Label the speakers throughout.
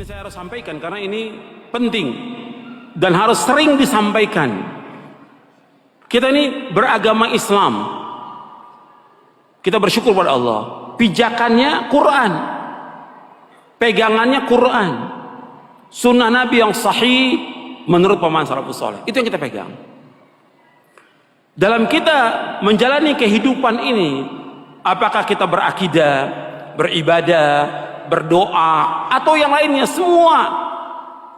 Speaker 1: Ini saya harus sampaikan karena ini penting dan harus sering disampaikan. Kita ini beragama Islam, kita bersyukur pada Allah. Pijakannya Quran, pegangannya Quran, sunnah Nabi yang sahih menurut pemahaman salafus saleh. Itu yang kita pegang. Dalam kita menjalani kehidupan ini, apakah kita berakidah, beribadah, berdoa, atau yang lainnya, semua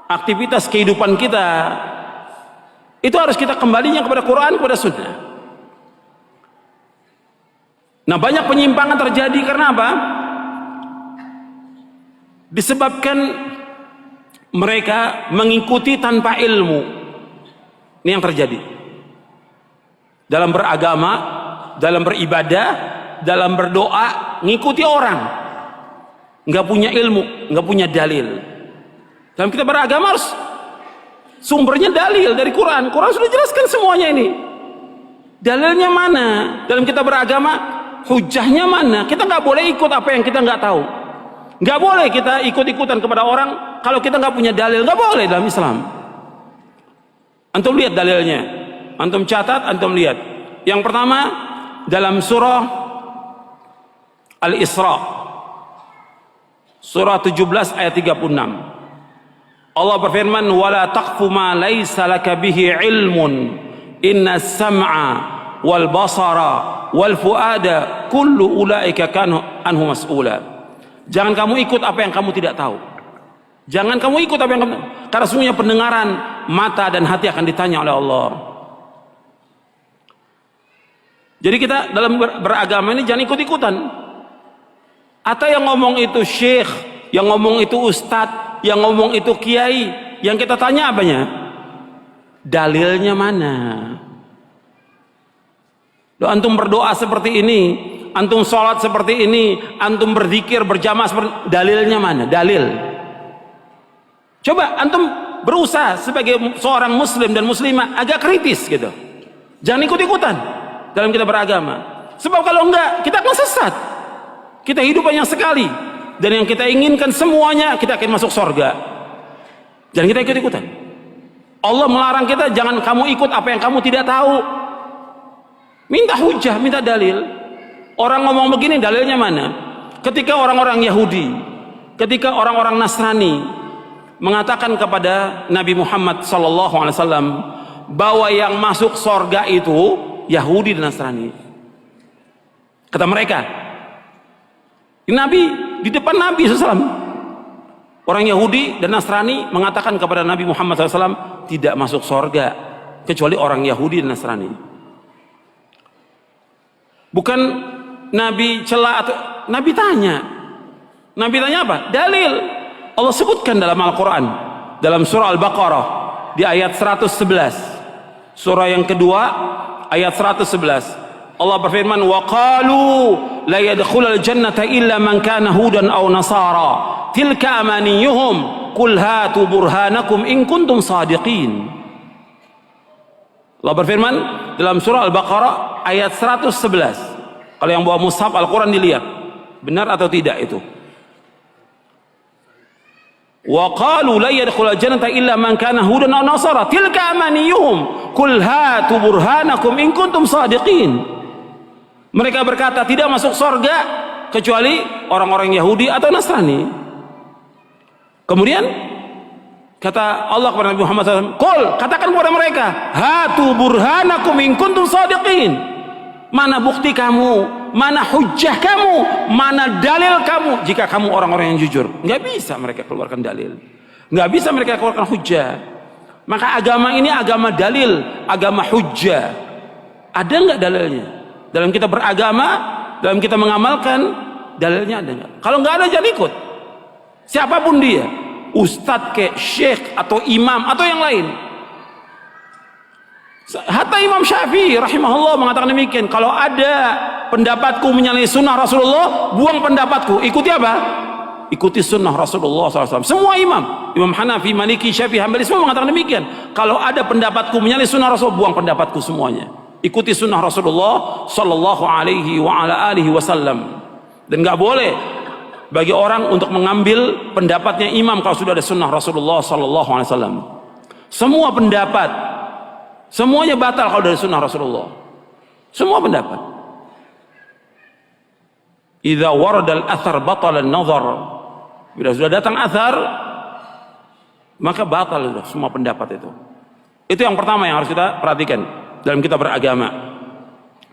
Speaker 1: aktivitas kehidupan kita itu harus kita kembalinya kepada Quran, kepada sunnah. Nah, banyak penyimpangan terjadi karena apa? Disebabkan mereka mengikuti tanpa ilmu. Ini yang terjadi dalam beragama, dalam beribadah, dalam berdoa, ngikuti orang, nggak punya ilmu, nggak punya dalil. Dalam kita beragama harus sumbernya dalil dari Quran. Quran sudah jelaskan semuanya ini. Dalilnya mana? Dalam kita beragama, hujahnya mana? Kita nggak boleh ikut apa yang kita nggak tahu. Nggak boleh kita ikut-ikutan kepada orang kalau kita nggak punya dalil. Nggak boleh dalam Islam. Antum lihat dalilnya, antum catat, antum lihat. Yang pertama dalam surah Al-Isra, surah 17 ayat 36. Allah berfirman, "Wala taqfu ma laysa laka bihi ilmun, inna sam'a wal basara wal fuada kullu ulaika kanu anhu mas'ula." Jangan kamu ikut apa yang kamu tidak tahu. Jangan kamu ikut apa yang kamu, karena sesungguhnya pendengaran, mata dan hati akan ditanya oleh Allah. Jadi kita dalam beragama ini jangan ikut-ikutan. Atau yang ngomong itu syekh, yang ngomong itu ustadz, yang ngomong itu kiai, yang kita tanya apanya? Dalilnya mana? Loh, antum berdoa seperti ini, antum sholat seperti ini, antum berzikir berjamaah seperti, dalilnya mana? Dalil. Coba antum berusaha sebagai seorang muslim dan muslimah agak kritis gitu. Jangan ikut-ikutan dalam kita beragama. Sebab kalau enggak, kita akan sesat. Kita hidup hanya sekali, dan yang kita inginkan semuanya, kita akan masuk surga. Jangan kita ikut-ikutan. Allah melarang kita, jangan kamu ikut apa yang kamu tidak tahu. Minta hujah, minta dalil. Orang ngomong begini, dalilnya mana? Ketika orang-orang Yahudi, ketika orang-orang Nasrani mengatakan kepada Nabi Muhammad SAW bahwa yang masuk surga itu Yahudi dan Nasrani. Kata mereka, Nabi, di depan Nabi SAW, orang Yahudi dan Nasrani mengatakan kepada Nabi Muhammad SAW tidak masuk surga kecuali orang Yahudi dan Nasrani. Bukan Nabi celah atau Nabi tanya. Nabi tanya apa? Dalil. Allah sebutkan dalam Al-Quran, dalam surah Al-Baqarah di ayat 111, surah yang kedua ayat 111. Allah berfirman, wa qalu la yadkhulul jannata illa man kana hudan aw nasara tilka amaniyuhum qul hatu burhanakum in kuntum sadiqin. Allah berfirman dalam surah Al-Baqarah ayat 111. Kalau yang bawa mushaf Al-Quran dilihat benar atau tidak itu. Wa qalu la yadkhulul jannata illa man kana hudan aw nasara tilka amaniyuhum qul hatu burhanakum in kuntum sadiqin. Mereka berkata tidak masuk surga kecuali orang-orang Yahudi atau Nasrani. Kemudian kata Allah kepada Nabi Muhammad SAW, "Qul," katakan kepada mereka, "Hatu burhanakum in kuntum shadiqin." Mana bukti kamu, mana hujjah kamu, mana dalil kamu jika kamu orang-orang yang jujur. Nggak bisa mereka keluarkan dalil, nggak bisa mereka keluarkan hujjah. Maka agama ini agama dalil, agama hujjah. Ada nggak dalilnya? Dalam kita beragama, dalam kita mengamalkan, dalilnya ada nggak? Kalau nggak ada, jangan ikut. Siapapun dia, ustadz ke, syekh atau imam atau yang lain. Hatta Imam Syafi'i rahimahullah mengatakan demikian. Kalau ada pendapatku menyalahi sunnah Rasulullah, buang pendapatku. Ikuti apa? Ikuti sunnah Rasulullah SAW. Semua imam, Imam Hanafi, Maliki, Syafi'i, Hambali, semua mengatakan demikian. Kalau ada pendapatku menyalahi sunnah Rasul, buang pendapatku semuanya. Ikuti sunnah Rasulullah sallallahu alaihi wa ala alihi wasallam. Dan nggak boleh bagi orang untuk mengambil pendapatnya imam kalau sudah ada sunnah Rasulullah sallallahu alaihi wasallam. Semua pendapat semuanya batal kalau dari sunnah Rasulullah. Semua pendapat. Idza warada al-athar batala an-nazar. Bila sudah datang athar, maka batal itu semua pendapat itu. Itu yang pertama yang harus kita perhatikan dalam kita beragama.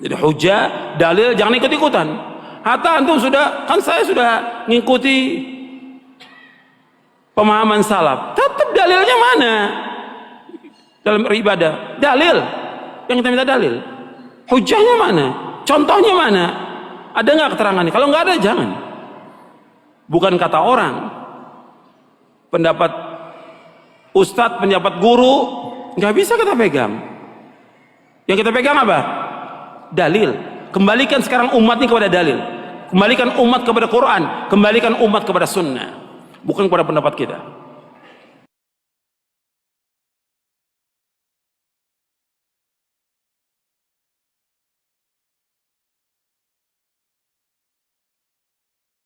Speaker 1: Jadi hujah, dalil jangan ikut-ikutan. Hatta antum sudah, kan saya sudah ngikuti pemahaman salaf. Tetap dalilnya mana? Dalam beribadah, dalil. Yang kita minta dalil. Hujahnya mana? Contohnya mana? Ada nggak keterangannya? Kalau nggak ada, jangan. Bukan kata orang. Pendapat ustadz, pendapat guru, nggak bisa kita pegang. Yang kita pegang apa? Dalil. Kembalikan sekarang umat ini kepada dalil. Kembalikan umat kepada Quran. Kembalikan umat kepada sunnah. Bukan kepada pendapat kita.